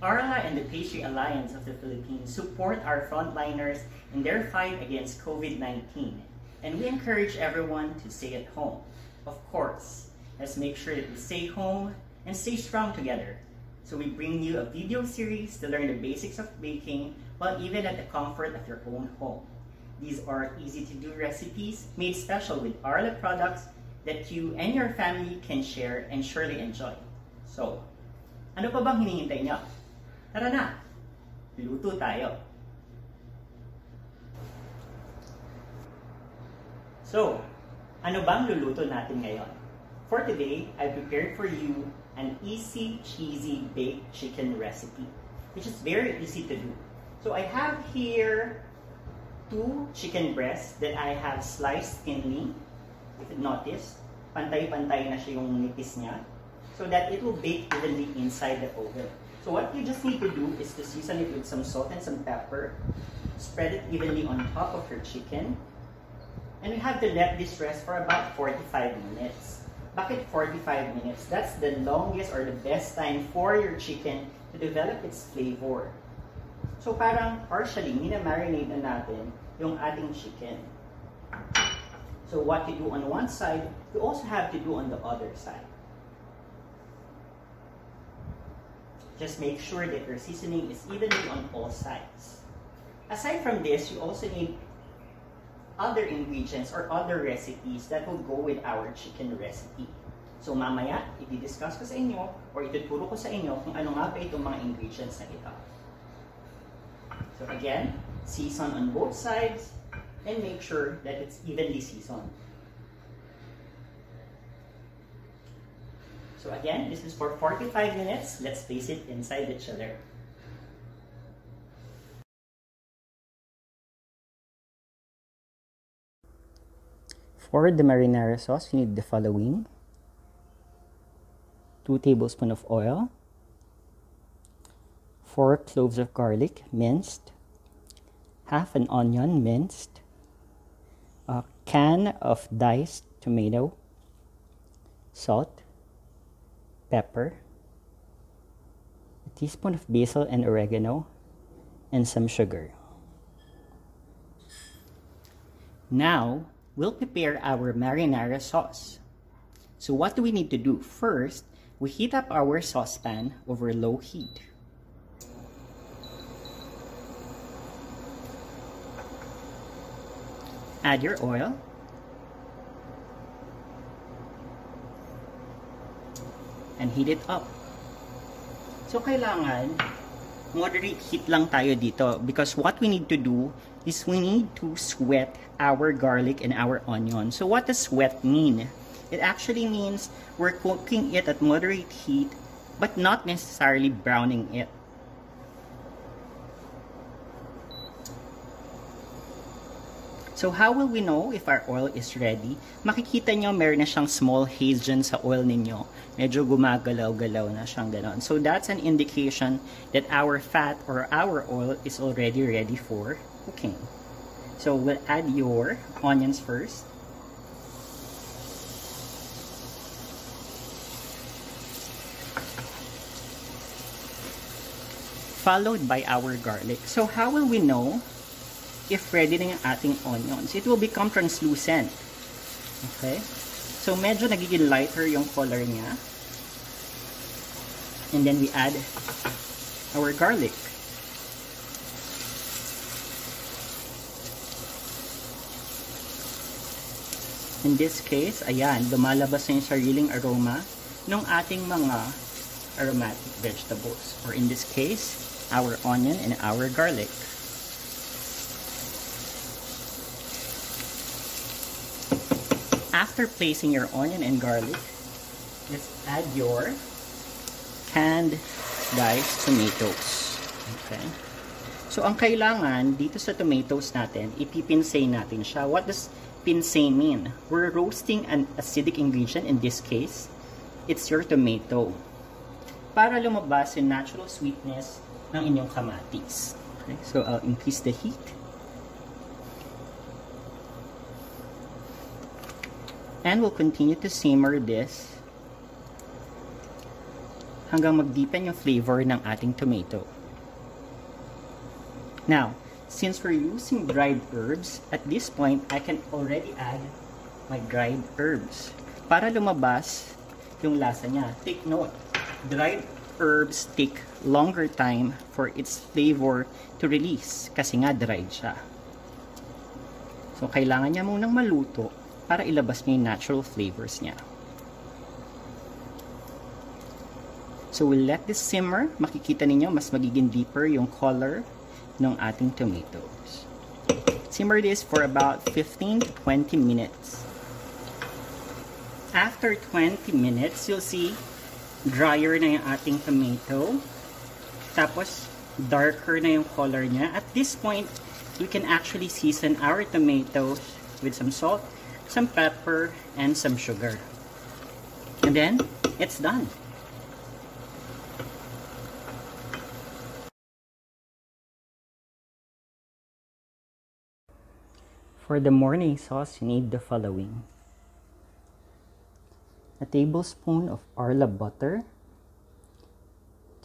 Arla and the Pastry Alliance of the Philippines support our frontliners in their fight against COVID-19, and we encourage everyone to stay at home. Of course, let's make sure that we stay home and stay strong together. So we bring you a video series to learn the basics of baking while even at the comfort of your own home. These are easy-to-do recipes made special with Arla products that you and your family can share and surely enjoy. So, ano pa bang hinihintay nyo? Tara na! Luto tayo! So, ano bang luluto natin ngayon? For today, I prepared for you an easy, cheesy baked chicken recipe, which is very easy to do. So I have here 2 chicken breasts that I have sliced thinly. If you notice, pantay-pantay na siya yung nipis niya, so that it will bake evenly inside the oven. So what you just need to do is to season it with some salt and some pepper, spread it evenly on top of your chicken, and you have to let this rest for about 45 minutes. Bakit 45 minutes? That's the longest or the best time for your chicken to develop its flavor. So parang partially, minamarinate na natin yung ating chicken. So what you do on one side, you also have to do on the other side. Just make sure that your seasoning is evenly on all sides. Aside from this, you also need other ingredients or other recipes that will go with our chicken recipe. So mamaya, i-discuss ko sa inyo or ituturo ko sa inyo kung ano nga ba itong mga ingredients na ito. So again, season on both sides and make sure that it's evenly seasoned. So again, this is for 45 minutes. Let's place it inside the chiller. For the marinara sauce, you need the following: 2 tablespoons of oil, 4 cloves of garlic minced, half an onion minced, a can of diced tomato, salt, pepper, a teaspoon of basil and oregano, and some sugar. Now, we'll prepare our marinara sauce. So what do we need to do? First, we heat up our saucepan over low heat. Add your oil. And heat it up. So kailangan moderate heat lang tayo dito because what we need to do is we need to sweat our garlic and our onion. So what does sweat mean? It actually means we're cooking it at moderate heat but not necessarily browning it. So how will we know if our oil is ready? Makikita nyo meron na siyang small haze dyan sa oil ninyo. Medyo gumagalaw-galaw na siyang ganon. So that's an indication that our fat or our oil is already ready for cooking. So we'll add your onions first. Followed by our garlic. So how will we know if ready na yung ating onions? It will become translucent. Okay? So medyo nagiging lighter yung color niya. And then we add our garlic. In this case, ayan, lumalabas na yung sariling aroma ng ating mga aromatic vegetables. Or in this case, our onion and our garlic. After placing your onion and garlic, let's add your canned diced tomatoes. Okay. So, ang kailangan dito sa tomatoes natin, ipipinsay natin siya. What does pinsay mean? We're roasting an acidic ingredient. In this case, it's your tomato. Para lumabas yung natural sweetness ng inyong kamatis. Okay. So, I'll increase the heat. And we'll continue to simmer this hanggang mag-deepen yung flavor ng ating tomato. Now, since we're using dried herbs, at this point, I can already add my dried herbs para lumabas yung lasa niya. Take note, dried herbs take longer time for its flavor to release kasi nga dried siya. So, kailangan niya munang maluto para ilabas niya yung natural flavors niya. So, we'll let this simmer. Makikita ninyo, mas magiging deeper yung color ng ating tomatoes. Simmer this for about 15 to 20 minutes. After 20 minutes, you'll see drier na yung ating tomato. Tapos, darker na yung color niya. At this point, we can actually season our tomatoes with some salt, some pepper, and some sugar. And then, it's done. For the morning sauce, you need the following: a tablespoon of Arla butter,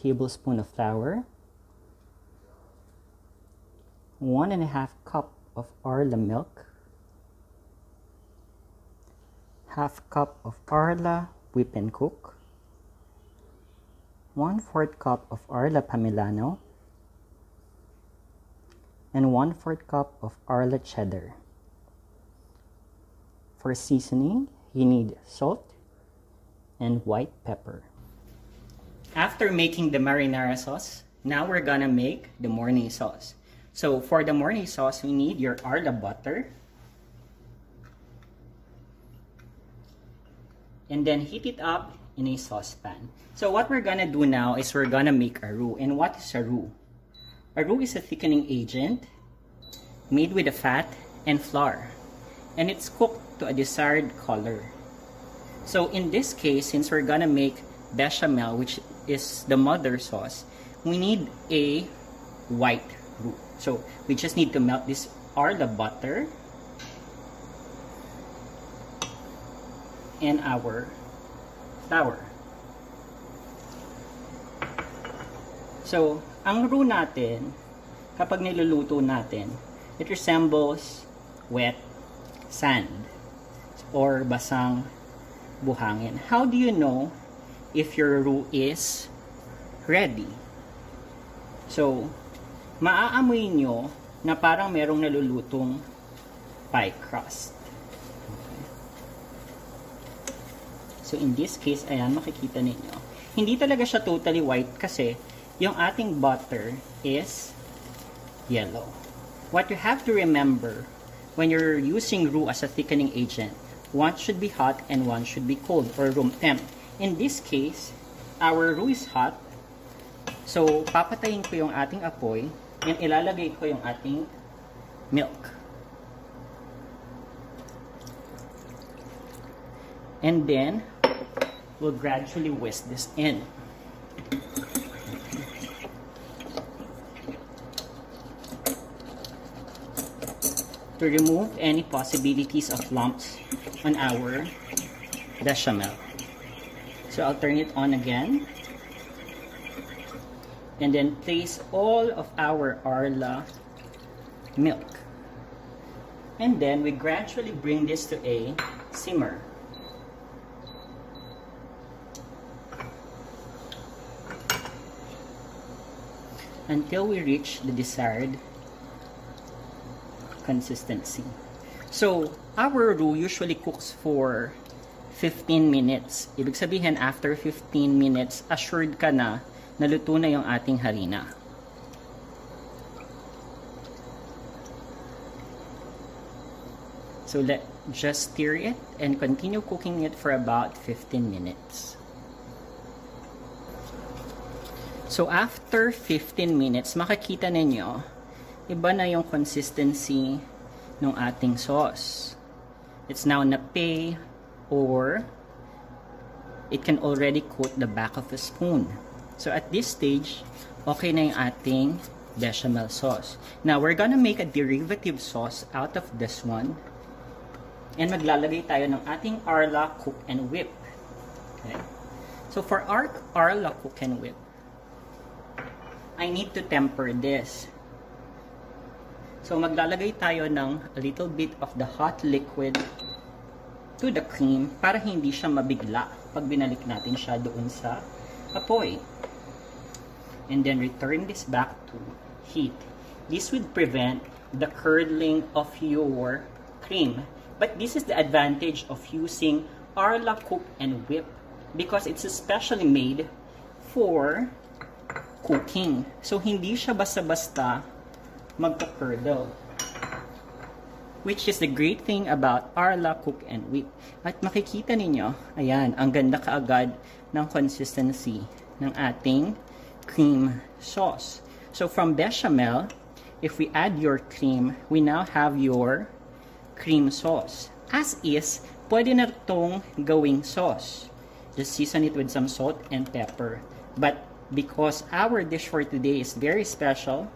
tablespoon of flour, 1.5 cup of Arla milk, half cup of Arla whip and cook, 1/4 cup of Arla Pamilano, and 1/4 cup of Arla cheddar. For seasoning, you need salt and white pepper. After making the marinara sauce, now we're gonna make the morning sauce. So for the morning sauce, we need your Arla butter. And then heat it up in a saucepan. So what we're gonna do now is we're gonna make a roux. And what is a roux? A roux is a thickening agent made with the fat and flour. And it's cooked to a desired color. So in this case, since we're gonna make bechamel, which is the mother sauce, we need a white roux. So we just need to melt this Arla butter and our flour. So ang roux natin, kapag niluluto natin, it resembles wet sand or basang buhangin. How do you know if your roux is ready? So, maaamoy nyo na parang merong nalulutong pie crust. Okay. So, in this case, ayan, makikita ninyo. Hindi talaga siya totally white kasi yung ating butter is yellow. What you have to remember when you're using roux as a thickening agent, one should be hot and one should be cold or room temp. In this case, our roux is hot. So, papatayin ko yung ating apoy and ilalagay ko yung ating milk. And then, we'll gradually whisk this in. To remove any possibilities of lumps on our bechamel. So I'll turn it on again. And then place all of our Arla milk. And then we gradually bring this to a simmer. Until we reach the desired consistency. So, our roux usually cooks for 15 minutes. Ibig sabihin, after 15 minutes, assured ka na naluto na yung ating harina. So, just stir it and continue cooking it for about 15 minutes. So, after 15 minutes, makikita ninyo, iba na yung consistency ng ating sauce. It's now nape, or it can already coat the back of a spoon. So at this stage, okay na yung ating bechamel sauce. Now, we're gonna make a derivative sauce out of this one. And maglalagay tayo ng ating Arla Cook and Whip. Okay? So for our Arla Cook and Whip, I need to temper this. So maglalagay tayo ng a little bit of the hot liquid to the cream para hindi siya mabigla pag binalik natin siya doon sa apoy. And then return this back to heat. This would prevent the curdling of your cream. But this is the advantage of using Arla Cook and Whip because it's especially made for cooking. So hindi siya basta-basta magka-curdle. Which is the great thing about Arla Cook and Whip. At makikita ninyo, ayan, ang ganda kaagad ng consistency ng ating cream sauce. So from bechamel, if we add your cream, we now have your cream sauce. As is, pwede na itong gawing sauce. Just season it with some salt and pepper. But because our dish for today is very special,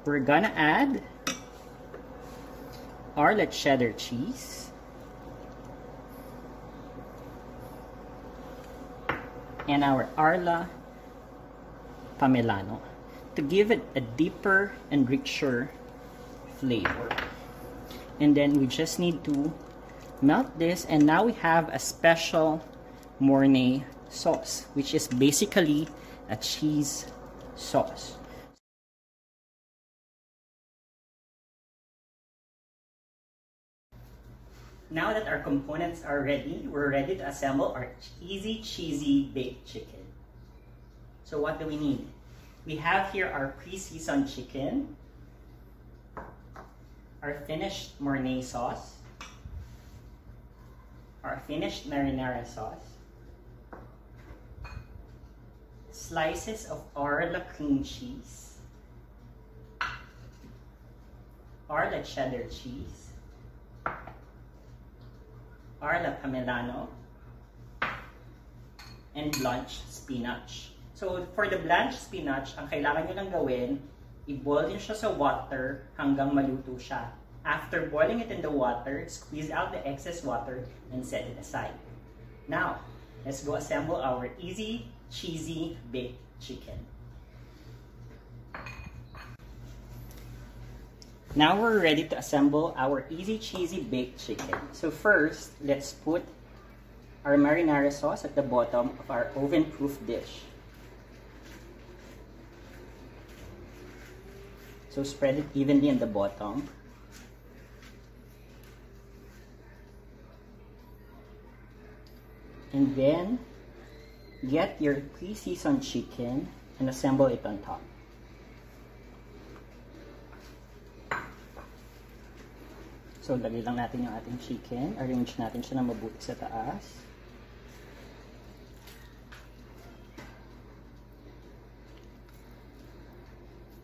we're gonna add Arla cheddar cheese and our Arla Pamellano to give it a deeper and richer flavor. And then we just need to melt this, and now we have a special Mornay sauce, which is basically a cheese sauce. Now that our components are ready, we're ready to assemble our cheesy baked chicken. So what do we need? We have here our pre-seasoned chicken, our finished Mornay sauce, our finished marinara sauce, slices of Arla cream cheese, Arla cheddar cheese, Arla Pamellano, and blanched spinach. So, for the blanched spinach, ang kailangan nyo lang gawin, i-boil nyo siya sa water hanggang maluto siya. After boiling it in the water, squeeze out the excess water and set it aside. Now, let's go assemble our easy, cheesy baked chicken. Now we're ready to assemble our easy, cheesy baked chicken. So first, let's put our marinara sauce at the bottom of our oven-proof dish. So spread it evenly in the bottom. And then, get your pre-seasoned chicken and assemble it on top. So, lagay lang natin yung ating chicken. Arrange natin siya na mabuti sa taas.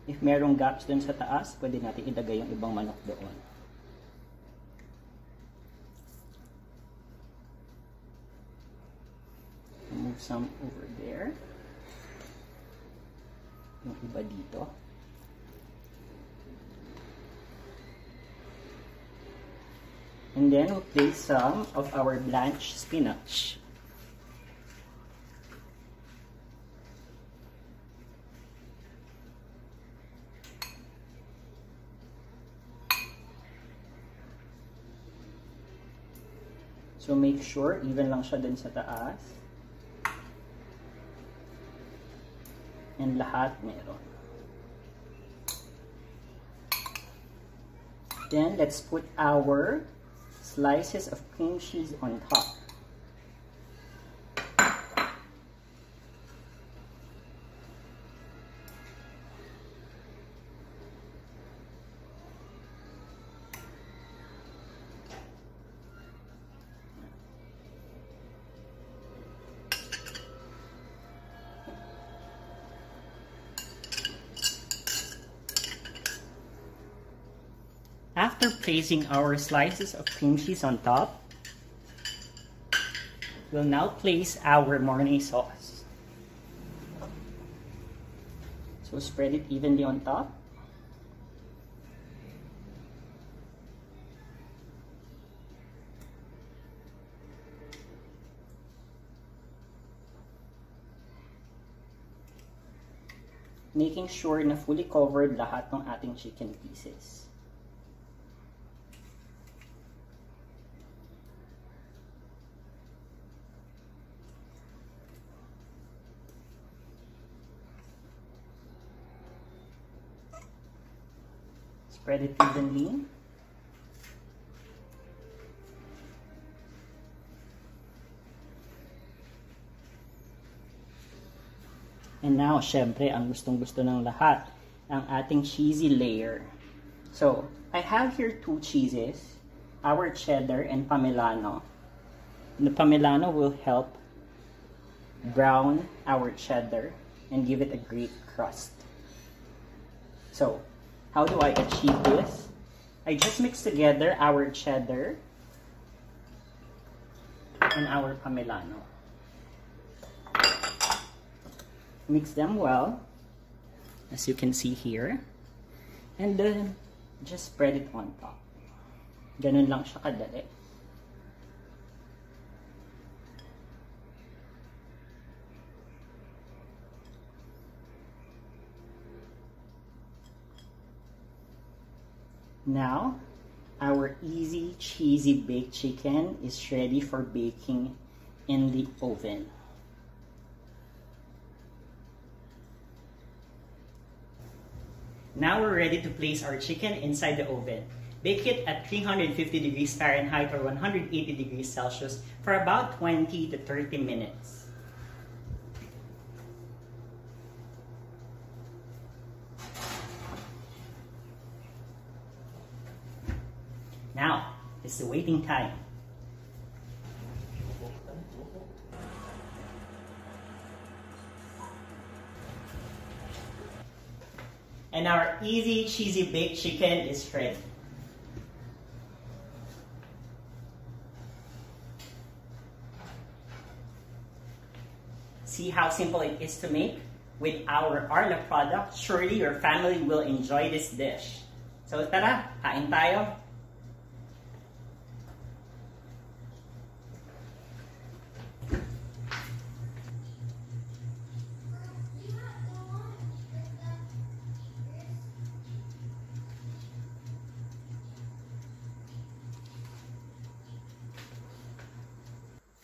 If merong gaps dun sa taas, pwede natin ilagay yung ibang manok doon. Move some over there. Yung iba dito. And then we'll place some of our blanched spinach. So make sure even lang siya dun sa taas. And lahat meron. Then let's put our slices of cream cheese on top. After placing our slices of cream cheese on top, we'll now place our Mornay sauce. So spread it evenly on top. making sure na fully covered lahat ng ating chicken pieces. Spread it evenly. And now, syempre, ang gustong-gusto ng lahat, ang ating cheesy layer. So, I have here 2 cheeses, our cheddar and Pamilano. The Pamilano will help brown our cheddar and give it a great crust. So, how do I achieve this? I just mix together our cheddar and our Pamilano. Mix them well, as you can see here. And then, just spread it on top. Ganun lang siya kadali. Now, our easy cheesy baked chicken is ready for baking in the oven. Now we're ready to place our chicken inside the oven. Bake it at 350 degrees Fahrenheit or 180 degrees Celsius for about 20 to 30 minutes. Now, it's the waiting time. And our easy cheesy baked chicken is ready. See how simple it is to make? With our Arla product, surely your family will enjoy this dish. So tara, kain tayo!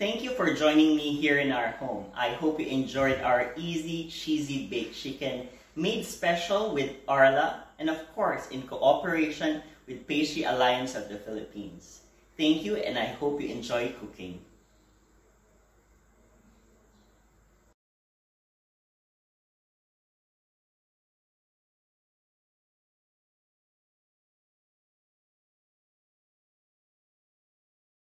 Thank you for joining me here in our home. I hope you enjoyed our easy, cheesy baked chicken made special with Arla and of course in cooperation with Pastry Alliance of the Philippines. Thank you and I hope you enjoy cooking.